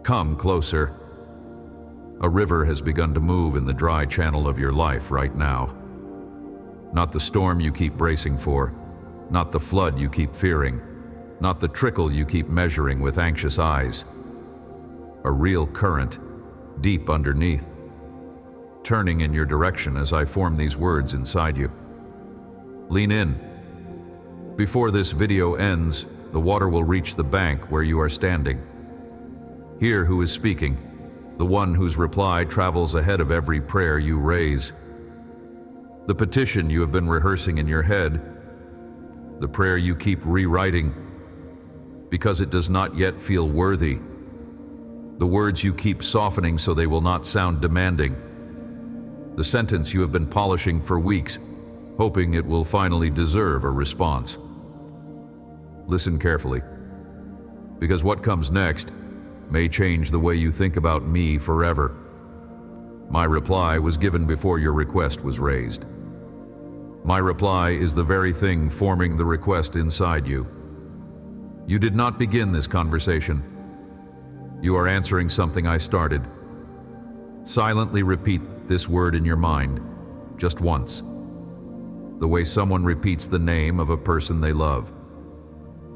Come closer. A river has begun to move in the dry channel of your life right now. Not the storm you keep bracing for, not the flood you keep fearing, not the trickle you keep measuring with anxious eyes. A real current, deep underneath, turning in your direction as I form these words inside you. Lean in. Before this video ends, the water will reach the bank where you are standing. Hear who is speaking, the one whose reply travels ahead of every prayer you raise. The petition you have been rehearsing in your head, the prayer you keep rewriting because it does not yet feel worthy, the words you keep softening so they will not sound demanding, the sentence you have been polishing for weeks, hoping it will finally deserve a response. Listen carefully, because what comes next may change the way you think about me forever. My reply was given before your request was raised. My reply is the very thing forming the request inside you. You did not begin this conversation. You are answering something I started. Silently repeat this word in your mind, just once. The way someone repeats the name of a person they love.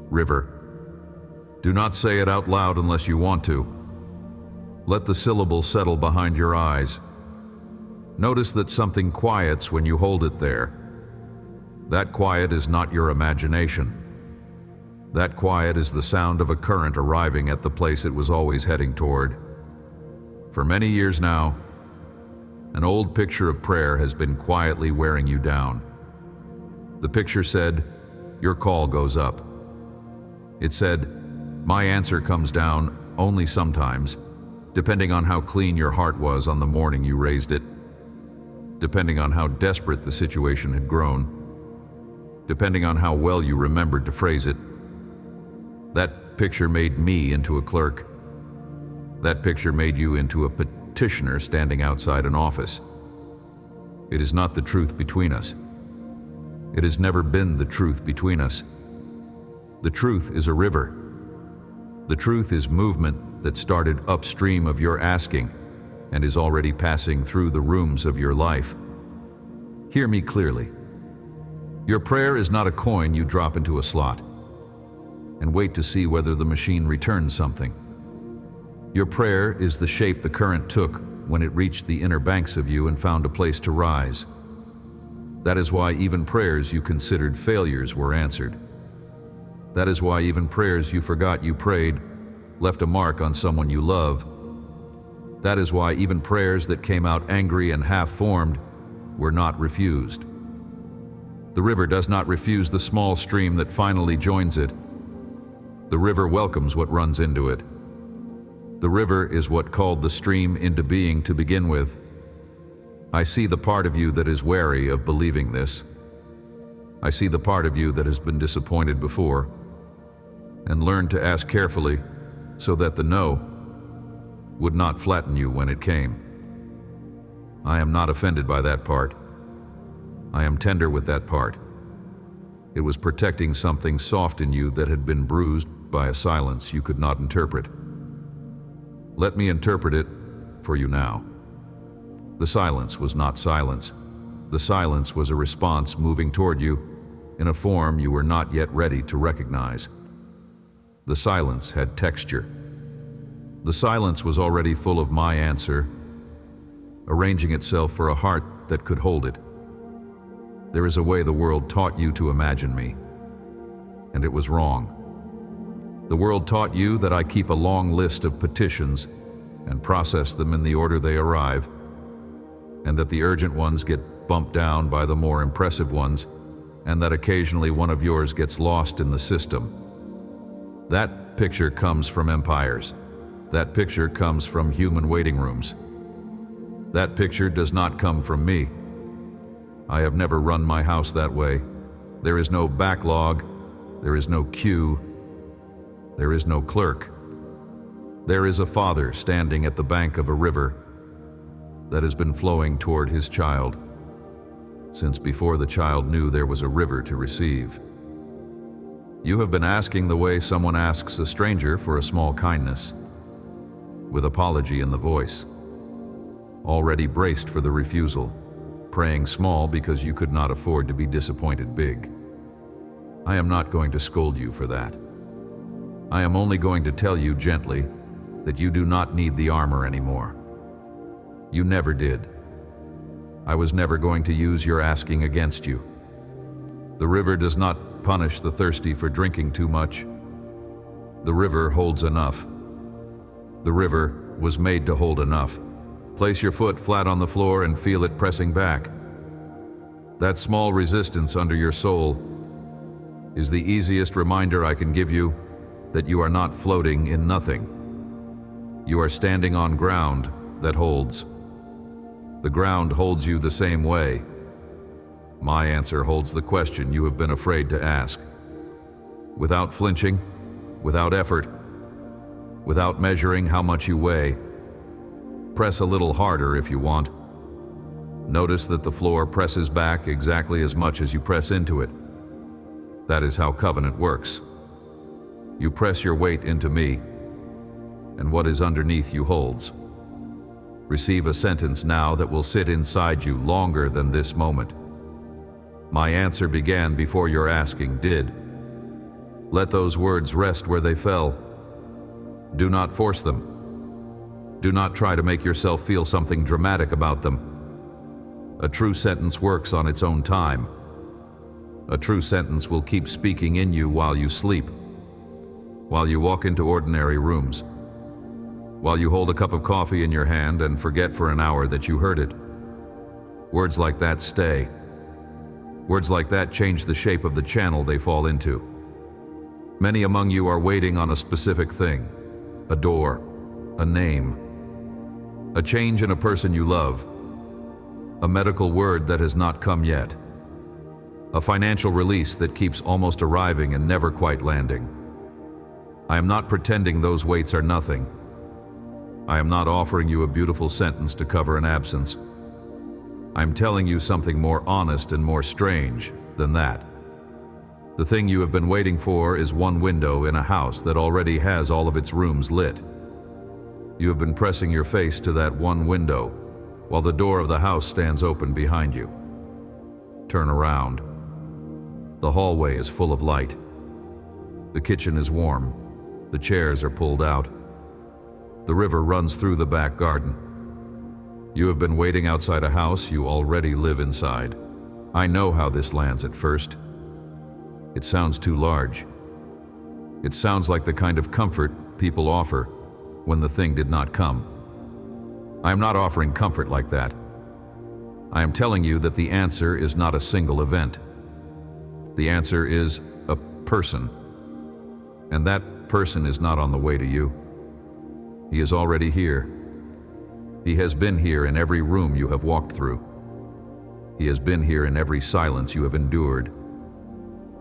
River. Do not say it out loud unless you want to. Let the syllable settle behind your eyes. Notice that something quiets when you hold it there. That quiet is not your imagination. That quiet is the sound of a current arriving at the place it was always heading toward. For many years now, an old picture of prayer has been quietly wearing you down. The picture said, your call goes up. It said, my answer comes down only sometimes, depending on how clean your heart was on the morning you raised it, depending on how desperate the situation had grown, depending on how well you remembered to phrase it. That picture made me into a clerk. That picture made you into a petitioner standing outside an office. It is not the truth between us. It has never been the truth between us. The truth is a river. The truth is movement that started upstream of your asking and is already passing through the rooms of your life. Hear me clearly. Your prayer is not a coin you drop into a slot and wait to see whether the machine returns something. Your prayer is the shape the current took when it reached the inner banks of you and found a place to rise. That is why even prayers you considered failures were answered. That is why even prayers you forgot you prayed left a mark on someone you love. That is why even prayers that came out angry and half-formed were not refused. The river does not refuse the small stream that finally joins it. The river welcomes what runs into it. The river is what called the stream into being to begin with. I see the part of you that is wary of believing this. I see the part of you that has been disappointed before and learned to ask carefully so that the no would not flatten you when it came. I am not offended by that part. I am tender with that part. It was protecting something soft in you that had been bruised by a silence you could not interpret. Let me interpret it for you now. The silence was not silence. The silence was a response moving toward you in a form you were not yet ready to recognize. The silence had texture. The silence was already full of my answer, arranging itself for a heart that could hold it. There is a way the world taught you to imagine me, and it was wrong. The world taught you that I keep a long list of petitions and process them in the order they arrive, and that the urgent ones get bumped down by the more impressive ones, and that occasionally one of yours gets lost in the system. That picture comes from empires. That picture comes from human waiting rooms. That picture does not come from me. I have never run my house that way. There is no backlog. There is no queue. There is no clerk. There is a father standing at the bank of a river that has been flowing toward his child since before the child knew there was a river to receive. You have been asking the way someone asks a stranger for a small kindness. with apology in the voice. Already braced for the refusal, praying small because you could not afford to be disappointed big. I am not going to scold you for that. I am only going to tell you gently that you do not need the armor anymore. You never did. I was never going to use your asking against you. The river does not punish the thirsty for drinking too much. The river holds enough. The river was made to hold enough. Place your foot flat on the floor and feel it pressing back. That small resistance under your soul is the easiest reminder I can give you that you are not floating in nothing. You are standing on ground that holds. The ground holds you the same way. My answer holds the question you have been afraid to ask. Without flinching, without effort, without measuring how much you weigh, press a little harder if you want. Notice that the floor presses back exactly as much as you press into it. That is how covenant works. You press your weight into me, and what is underneath you holds. Receive a sentence now that will sit inside you longer than this moment. My answer began before your asking did. Let those words rest where they fell. Do not force them. Do not try to make yourself feel something dramatic about them. A true sentence works on its own time. A true sentence will keep speaking in you while you sleep, while you walk into ordinary rooms, while you hold a cup of coffee in your hand and forget for an hour that you heard it. Words like that stay. Words like that change the shape of the channel they fall into. Many among you are waiting on a specific thing, a door, a name, a change in a person you love, a medical word that has not come yet, a financial release that keeps almost arriving and never quite landing. I am not pretending those waits are nothing. I am not offering you a beautiful sentence to cover an absence. I am telling you something more honest and more strange than that. The thing you have been waiting for is one window in a house that already has all of its rooms lit. You have been pressing your face to that one window while the door of the house stands open behind you. Turn around. The hallway is full of light. The kitchen is warm. The chairs are pulled out. The river runs through the back garden. You have been waiting outside a house you already live inside. I know how this lands at first. It sounds too large. It sounds like the kind of comfort people offer when the thing did not come. I am not offering comfort like that. I am telling you that the answer is not a single event. The answer is a person. And that person is not on the way to you. He is already here. He has been here in every room you have walked through. He has been here in every silence you have endured.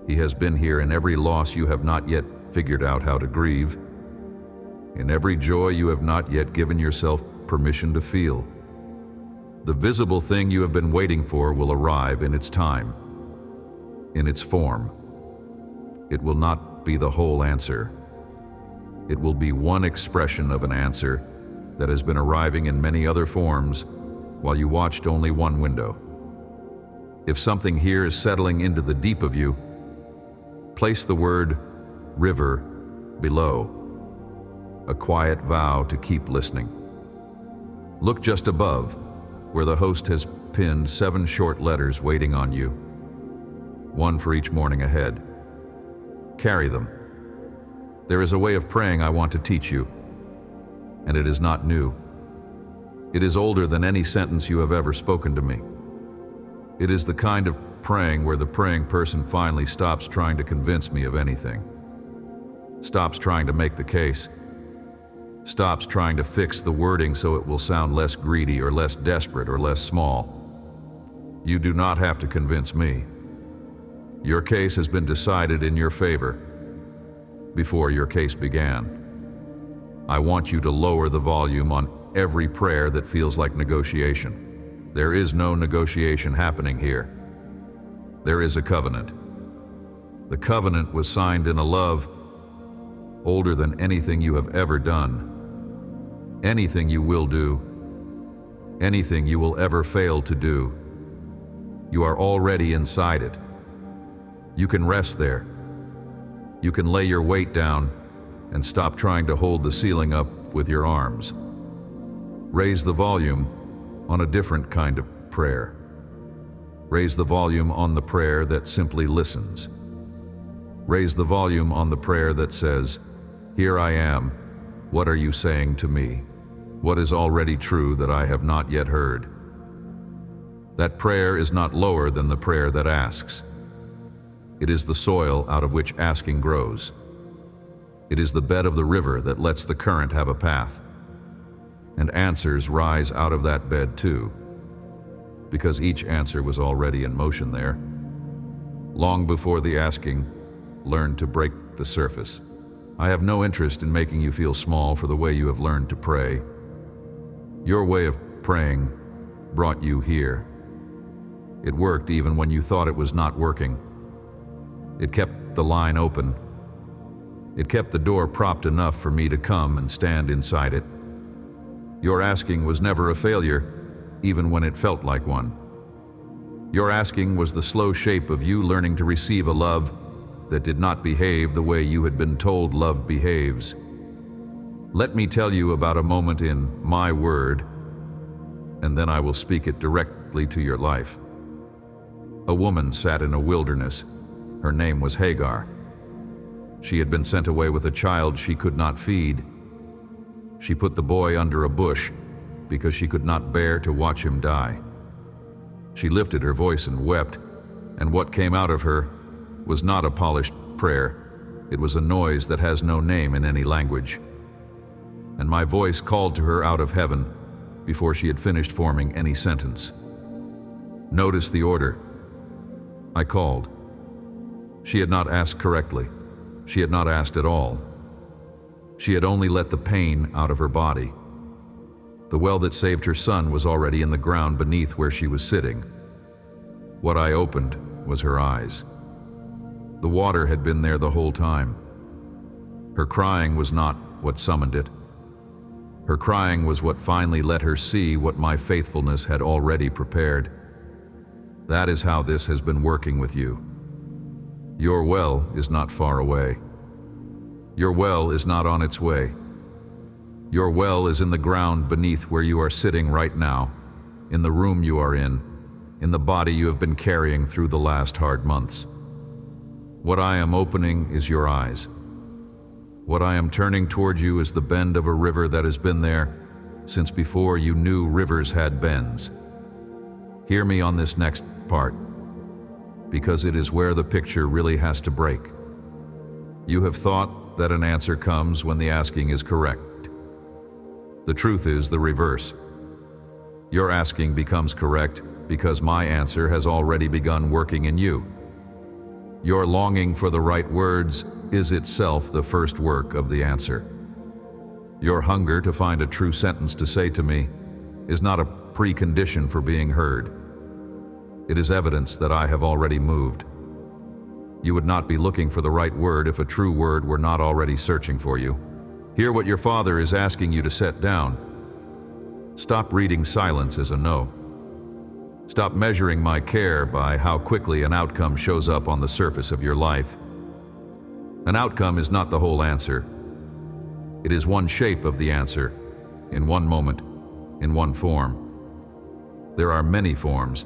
He has been here in every loss you have not yet figured out how to grieve. In every joy you have not yet given yourself permission to feel. The visible thing you have been waiting for will arrive in its time, in its form. It will not be the whole answer. It will be one expression of an answer that has been arriving in many other forms while you watched only one window. If something here is settling into the deep of you, place the word river below, a quiet vow to keep listening. Look just above, where the host has pinned 7 short letters waiting on you, one for each morning ahead. Carry them. There is a way of praying I want to teach you, and it is not new. It is older than any sentence you have ever spoken to me. It is the kind of praying where the praying person finally stops trying to convince me of anything, stops trying to make the case, stops trying to fix the wording so it will sound less greedy or less desperate or less small. You do not have to convince me. Your case has been decided in your favor before your case began. I want you to lower the volume on every prayer that feels like negotiation. There is no negotiation happening here. There is a covenant. The covenant was signed in a love older than anything you have ever done. anything you will do, anything you will ever fail to do. You are already inside it. You can rest there. You can lay your weight down and stop trying to hold the ceiling up with your arms. Raise the volume on a different kind of prayer. Raise the volume on the prayer that simply listens. Raise the volume on the prayer that says, "Here I am. What are you saying to me? What is already true that I have not yet heard?" That prayer is not lower than the prayer that asks. It is the soil out of which asking grows. It is the bed of the river that lets the current have a path. And answers rise out of that bed too, because each answer was already in motion there. Long before the asking learned to break the surface. I have no interest in making you feel small for the way you have learned to pray. Your way of praying brought you here. It worked even when you thought it was not working. It kept the line open. It kept the door propped enough for me to come and stand inside it. Your asking was never a failure, even when it felt like one. Your asking was the slow shape of you learning to receive a love that did not behave the way you had been told love behaves. Let me tell you about a moment in my word, and then I will speak it directly to your life. A woman sat in a wilderness. Her name was Hagar. She had been sent away with a child she could not feed. She put the boy under a bush because she could not bear to watch him die. She lifted her voice and wept, and what came out of her was not a polished prayer. It was a noise that has no name in any language. And my voice called to her out of heaven before she had finished forming any sentence. Notice the order. I called. She had not asked correctly. She had not asked at all. She had only let the pain out of her body. The well that saved her son was already in the ground beneath where she was sitting. What I opened was her eyes. The water had been there the whole time. Her crying was not what summoned it. Her crying was what finally let her see what my faithfulness had already prepared. That is how this has been working with you. Your well is not far away. Your well is not on its way. Your well is in the ground beneath where you are sitting right now, in the room you are in the body you have been carrying through the last hard months. What I am opening is your eyes. What I am turning toward you is the bend of a river that has been there since before you knew rivers had bends. Hear me on this next part, because it is where the picture really has to break. You have thought that an answer comes when the asking is correct. The truth is the reverse. Your asking becomes correct because my answer has already begun working in you. Your longing for the right words is itself the first work of the answer. Your hunger to find a true sentence to say to me is not a precondition for being heard. It is evidence that I have already moved. You would not be looking for the right word if a true word were not already searching for you. Hear what your Father is asking you to set down. Stop reading silence as a no. Stop measuring my care by how quickly an outcome shows up on the surface of your life. An outcome is not the whole answer. It is one shape of the answer, in one moment, in one form. There are many forms.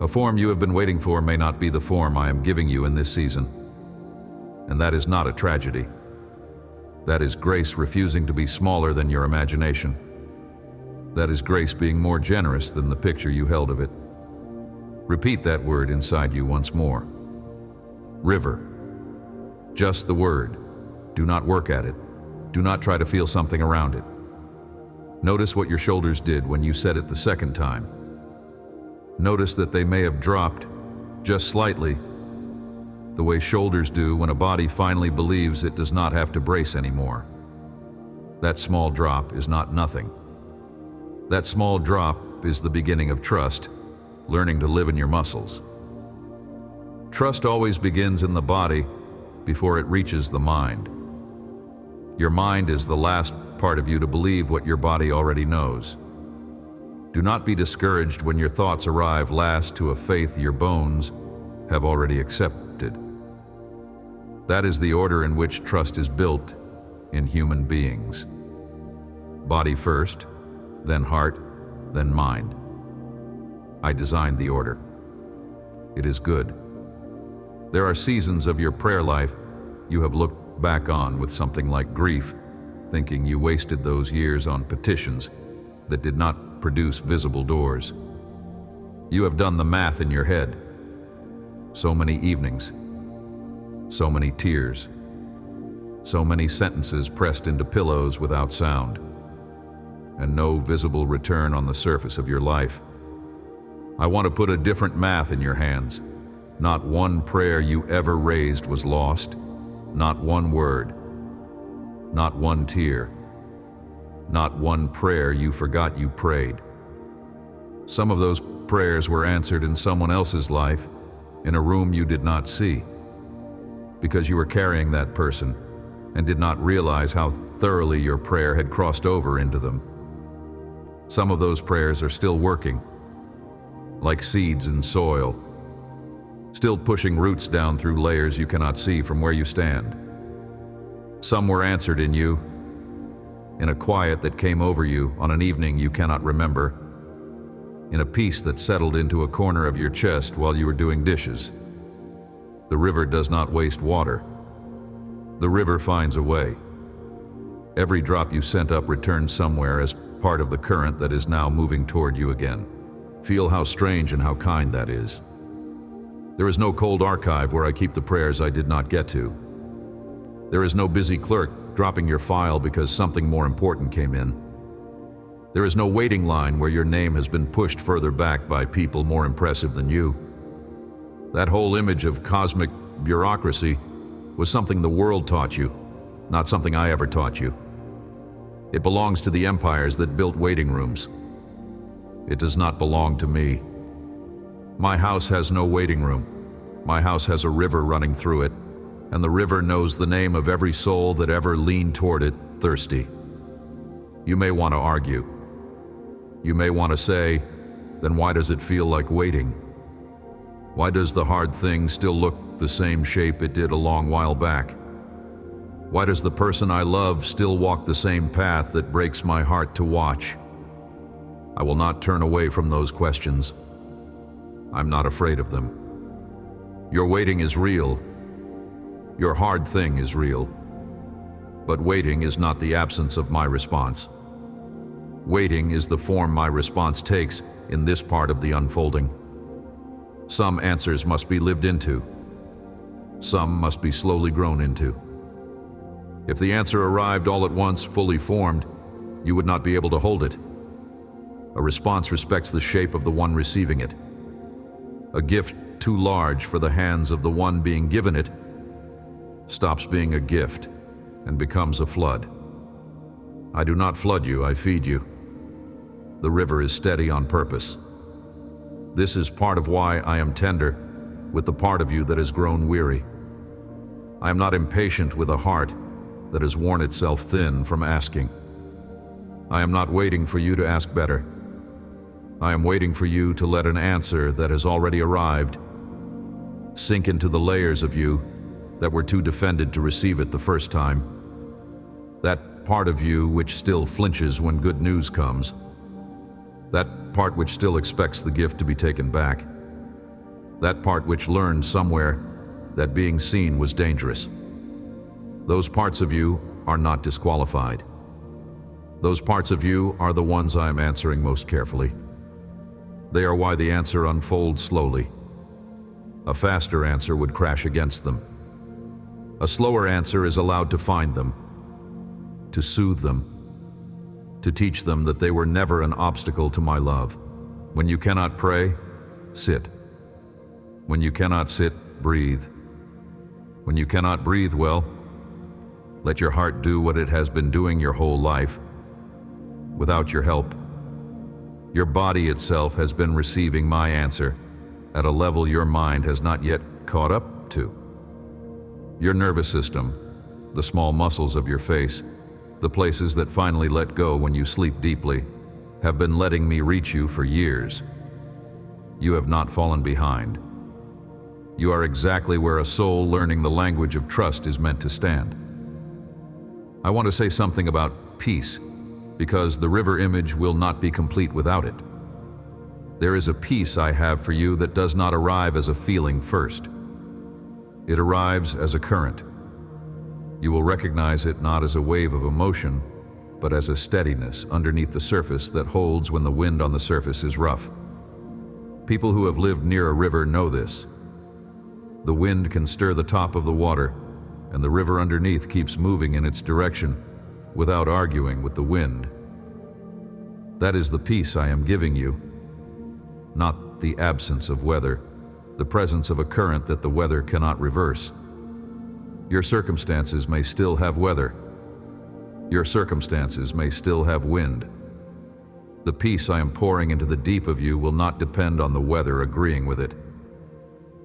A form you have been waiting for may not be the form I am giving you in this season. And that is not a tragedy. That is grace refusing to be smaller than your imagination. That is grace being more generous than the picture you held of it. Repeat that word inside you once more. River. Just the word. Do not work at it. Do not try to feel something around it. Notice what your shoulders did when you said it the second time. Notice that they may have dropped, just slightly, the way shoulders do when a body finally believes it does not have to brace anymore. That small drop is not nothing. That small drop is the beginning of trust, learning to live in your muscles. Trust always begins in the body before it reaches the mind. Your mind is the last that part of you to believe what your body already knows. Do not be discouraged when your thoughts arrive last to a faith your bones have already accepted. That is the order in which trust is built in human beings. Body first, then heart, then mind. I designed the order. It is good. There are seasons of your prayer life you have looked back on with something like grief, thinking you wasted those years on petitions that did not produce visible doors. You have done the math in your head. So many evenings, so many tears, so many sentences pressed into pillows without sound, and no visible return on the surface of your life. I want to put a different math in your hands. Not one prayer you ever raised was lost, not one word, not one tear, not one prayer you forgot you prayed. Some of those prayers were answered in someone else's life, in a room you did not see, because you were carrying that person and did not realize how thoroughly your prayer had crossed over into them. Some of those prayers are still working, like seeds in soil, still pushing roots down through layers you cannot see from where you stand. Some were answered in you, in a quiet that came over you on an evening you cannot remember, in a peace that settled into a corner of your chest while you were doing dishes. The river does not waste water. The river finds a way. Every drop you sent up returns somewhere as part of the current that is now moving toward you again. Feel how strange and how kind that is. There is no cold archive where I keep the prayers I did not get to. There is no busy clerk dropping your file because something more important came in. There is no waiting line where your name has been pushed further back by people more impressive than you. That whole image of cosmic bureaucracy was something the world taught you, not something I ever taught you. It belongs to the empires that built waiting rooms. It does not belong to me. My house has no waiting room. My house has a river running through it, and the river knows the name of every soul that ever leaned toward it, thirsty. You may want to argue. You may want to say, then why does it feel like waiting? Why does the hard thing still look the same shape it did a long while back? Why does the person I love still walk the same path that breaks my heart to watch? I will not turn away from those questions. I'm not afraid of them. Your waiting is real. Your hard thing is real. But waiting is not the absence of my response. Waiting is the form my response takes in this part of the unfolding. Some answers must be lived into. Some must be slowly grown into. If the answer arrived all at once, fully formed, you would not be able to hold it. A response respects the shape of the one receiving it. A gift too large for the hands of the one being given it stops being a gift and becomes a flood. I do not flood you, I feed you. The river is steady on purpose. This is part of why I am tender with the part of you that has grown weary. I am not impatient with a heart that has worn itself thin from asking. I am not waiting for you to ask better. I am waiting for you to let an answer that has already arrived sink into the layers of you that were too defended to receive it the first time. That part of you which still flinches when good news comes. That part which still expects the gift to be taken back. That part which learned somewhere that being seen was dangerous. Those parts of you are not disqualified. Those parts of you are the ones I am answering most carefully. They are why the answer unfolds slowly. A faster answer would crash against them. A slower answer is allowed to find them, to soothe them, to teach them that they were never an obstacle to my love. When you cannot pray, sit. When you cannot sit, breathe. When you cannot breathe well, let your heart do what it has been doing your whole life. Without your help, your body itself has been receiving my answer at a level your mind has not yet caught up to. Your nervous system, the small muscles of your face, the places that finally let go when you sleep deeply, have been letting me reach you for years. You have not fallen behind. You are exactly where a soul learning the language of trust is meant to stand. I want to say something about peace, because the river image will not be complete without it. There is a peace I have for you that does not arrive as a feeling first. It arrives as a current. You will recognize it not as a wave of emotion, but as a steadiness underneath the surface that holds when the wind on the surface is rough. People who have lived near a river know this. The wind can stir the top of the water, and the river underneath keeps moving in its direction without arguing with the wind. That is the peace I am giving you, not the absence of weather, the presence of a current that the weather cannot reverse. Your circumstances may still have weather. Your circumstances may still have wind. The peace I am pouring into the deep of you will not depend on the weather agreeing with it.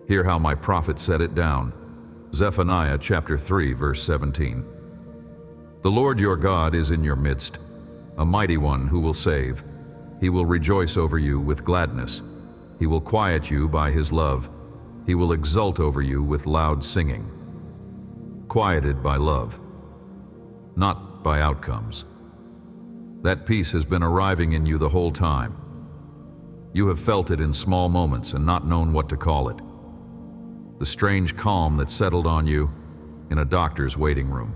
Hear how my prophet set it down. Zephaniah chapter 3, verse 17. The Lord your God is in your midst, a mighty one who will save. He will rejoice over you with gladness. He will quiet you by his love. He will exult over you with loud singing. Quieted by love, not by outcomes. That peace has been arriving in you the whole time. You have felt it in small moments and not known what to call it. The strange calm that settled on you in a doctor's waiting room.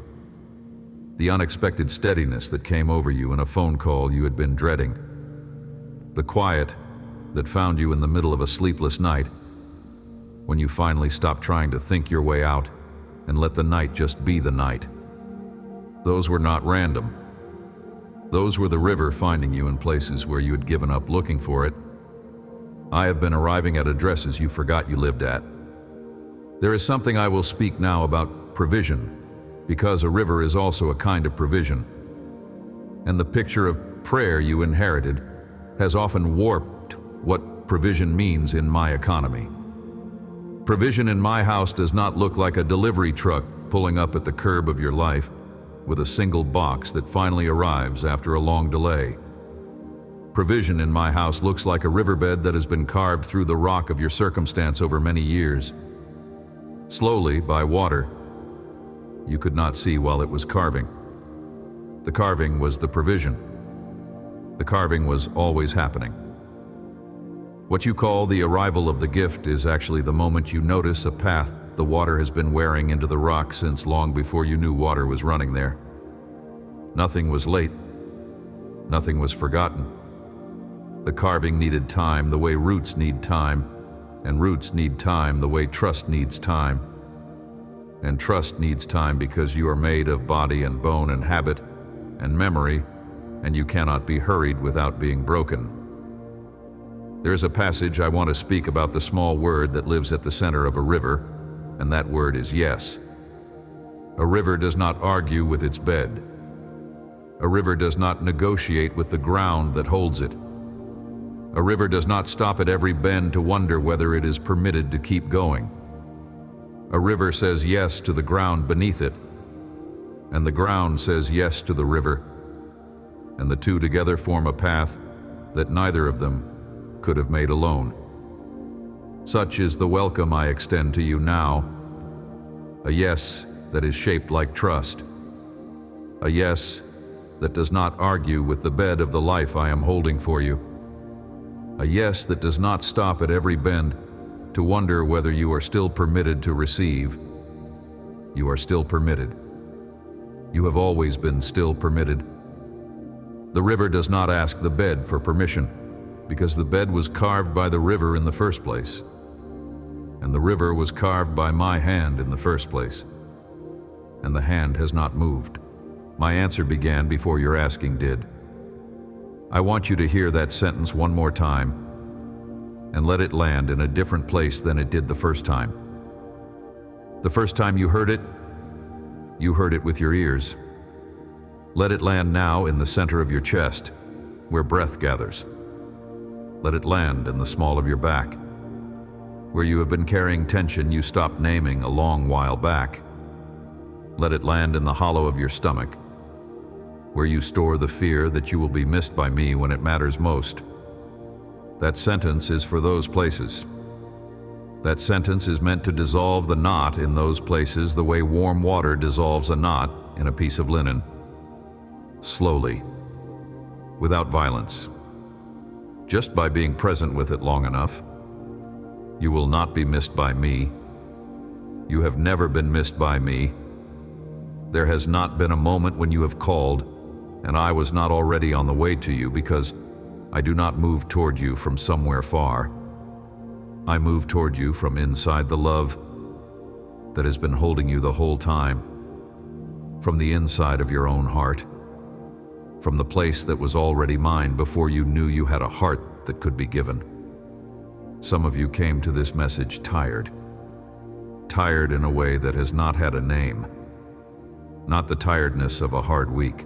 The unexpected steadiness that came over you in a phone call you had been dreading. The quiet that found you in the middle of a sleepless night when you finally stopped trying to think your way out and let the night just be the night. Those were not random. Those were the river finding you in places where you had given up looking for it. I have been arriving at addresses you forgot you lived at. There is something I will speak now about provision, because a river is also a kind of provision. And the picture of prayer you inherited has often warped what provision means in my economy. Provision in my house does not look like a delivery truck pulling up at the curb of your life with a single box that finally arrives after a long delay. Provision in my house looks like a riverbed that has been carved through the rock of your circumstance over many years. Slowly, by water, you could not see while it was carving. The carving was the provision. The carving was always happening. What you call the arrival of the gift is actually the moment you notice a path the water has been wearing into the rock since long before you knew water was running there. Nothing was late. Nothing was forgotten. The carving needed time the way roots need time, and roots need time the way trust needs time. And trust needs time because you are made of body and bone and habit and memory, and you cannot be hurried without being broken. There is a passage I want to speak about the small word that lives at the center of a river, and that word is yes. A river does not argue with its bed. A river does not negotiate with the ground that holds it. A river does not stop at every bend to wonder whether it is permitted to keep going. A river says yes to the ground beneath it, and the ground says yes to the river, and the two together form a path that neither of them could have made alone. Such is the welcome I extend to you now, a yes that is shaped like trust, a yes that does not argue with the bed of the life I am holding for you, a yes that does not stop at every bend to wonder whether you are still permitted to receive. You are still permitted. You have always been still permitted. The river does not ask the bed for permission, because the bed was carved by the river in the first place, and the river was carved by my hand in the first place, and the hand has not moved. My answer began before your asking did. I want you to hear that sentence one more time, and let it land in a different place than it did the first time. The first time you heard it with your ears. Let it land now in the center of your chest, where breath gathers. Let it land in the small of your back, where you have been carrying tension you stopped naming a long while back. Let it land in the hollow of your stomach, where you store the fear that you will be missed by me when it matters most. That sentence is for those places. That sentence is meant to dissolve the knot in those places the way warm water dissolves a knot in a piece of linen. Slowly, without violence, just by being present with it long enough. You will not be missed by me. You have never been missed by me. There has not been a moment when you have called, and I was not already on the way to you, because I do not move toward you from somewhere far. I move toward you from inside the love that has been holding you the whole time, from the inside of your own heart, from the place that was already mine before you knew you had a heart that could be given. Some of you came to this message tired in a way that has not had a name. Not the tiredness of a hard week,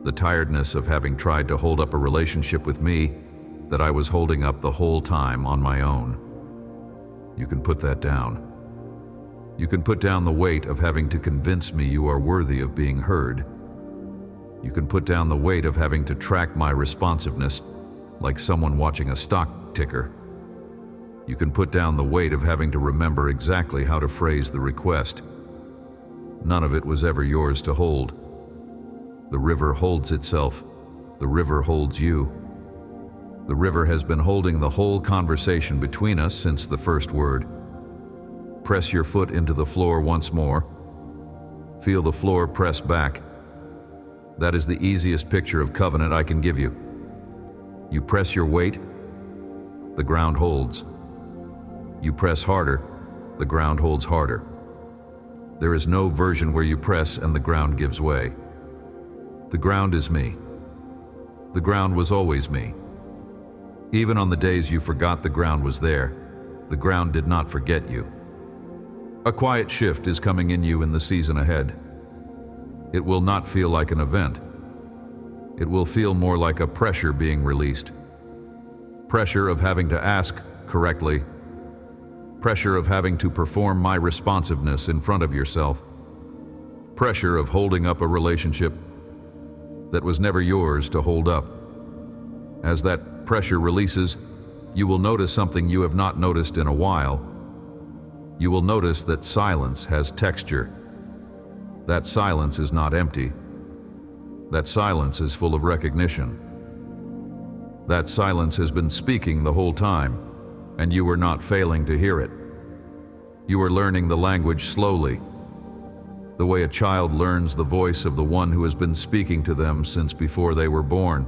the tiredness of having tried to hold up a relationship with me that I was holding up the whole time on my own. You can put that down. You can put down the weight of having to convince me you are worthy of being heard. You can put down the weight of having to track my responsiveness like someone watching a stock ticker. You can put down the weight of having to remember exactly how to phrase the request. None of it was ever yours to hold. The river holds itself. The river holds you. The river has been holding the whole conversation between us since the first word. Press your foot into the floor once more. Feel the floor press back. That is the easiest picture of covenant I can give you. You press your weight, the ground holds. You press harder, the ground holds harder. There is no version where you press and the ground gives way. The ground is me. The ground was always me. Even on the days you forgot the ground was there, the ground did not forget you. A quiet shift is coming in you in the season ahead. It will not feel like an event. It will feel more like a pressure being released. Pressure of having to ask correctly. Pressure of having to perform my responsiveness in front of yourself. Pressure of holding up a relationship that was never yours to hold up. As that pressure releases, you will notice something you have not noticed in a while. You will notice that silence has texture. That silence is not empty. That silence is full of recognition. That silence has been speaking the whole time, and you were not failing to hear it. You are learning the language slowly, the way a child learns the voice of the one who has been speaking to them since before they were born.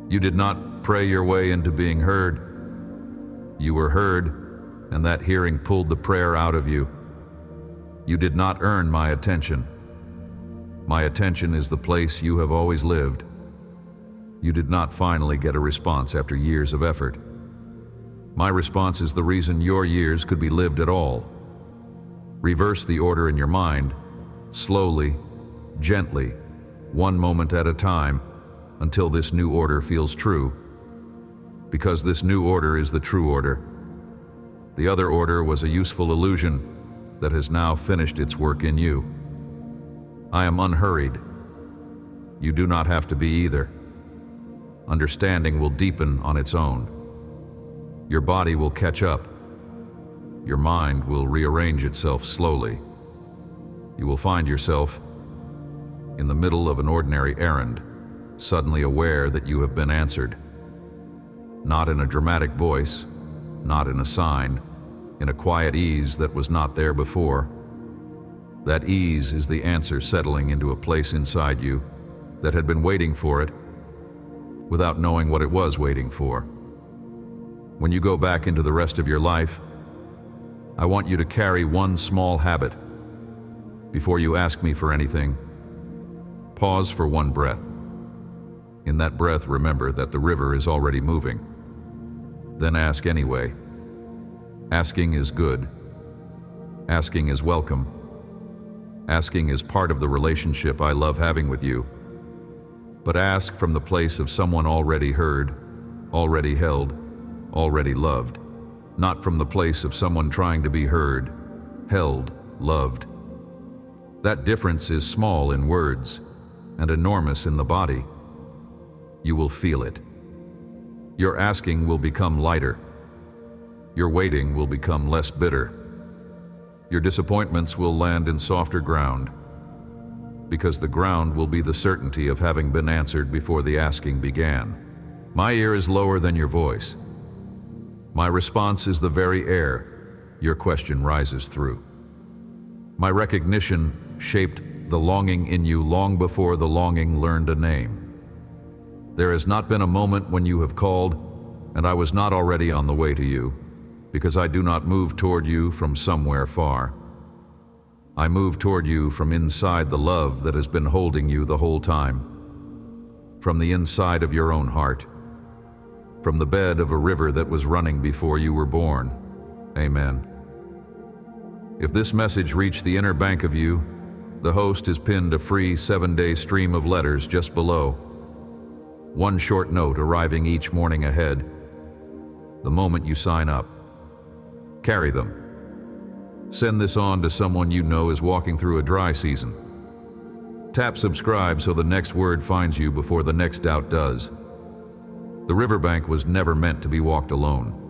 You did not pray your way into being heard. You were heard, and that hearing pulled the prayer out of you. You did not earn my attention. My attention is the place you have always lived. You did not finally get a response after years of effort. My response is the reason your years could be lived at all. Reverse the order in your mind, slowly, gently, one moment at a time, until this new order feels true. Because this new order is the true order. The other order was a useful illusion that has now finished its work in you. I am unhurried. You do not have to be either. Understanding will deepen on its own. Your body will catch up. Your mind will rearrange itself slowly. You will find yourself in the middle of an ordinary errand, suddenly aware that you have been answered. Not in a dramatic voice, not in a sign, in a quiet ease that was not there before. That ease is the answer settling into a place inside you that had been waiting for it without knowing what it was waiting for. When you go back into the rest of your life, I want you to carry one small habit. Before you ask me for anything, pause for one breath. In that breath, remember that the river is already moving. Then ask anyway. Asking is good. Asking is welcome. Asking is part of the relationship I love having with you. But ask from the place of someone already heard, already held, already loved, not from the place of someone trying to be heard, held, loved. That difference is small in words, and enormous in the body, you will feel it. Your asking will become lighter. Your waiting will become less bitter. Your disappointments will land in softer ground, because the ground will be the certainty of having been answered before the asking began. My ear is lower than your voice. My response is the very air your question rises through. My recognition shaped the longing in you long before the longing learned a name. There has not been a moment when you have called, and I was not already on the way to you, because I do not move toward you from somewhere far. I move toward you from inside the love that has been holding you the whole time, from the inside of your own heart, from the bed of a river that was running before you were born. Amen. If this message reached the inner bank of you, the host has pinned a free 7-day stream of letters just below. One short note arriving each morning ahead, the moment you sign up. Carry them. Send this on to someone you know is walking through a dry season. Tap subscribe so the next word finds you before the next doubt does. The riverbank was never meant to be walked alone.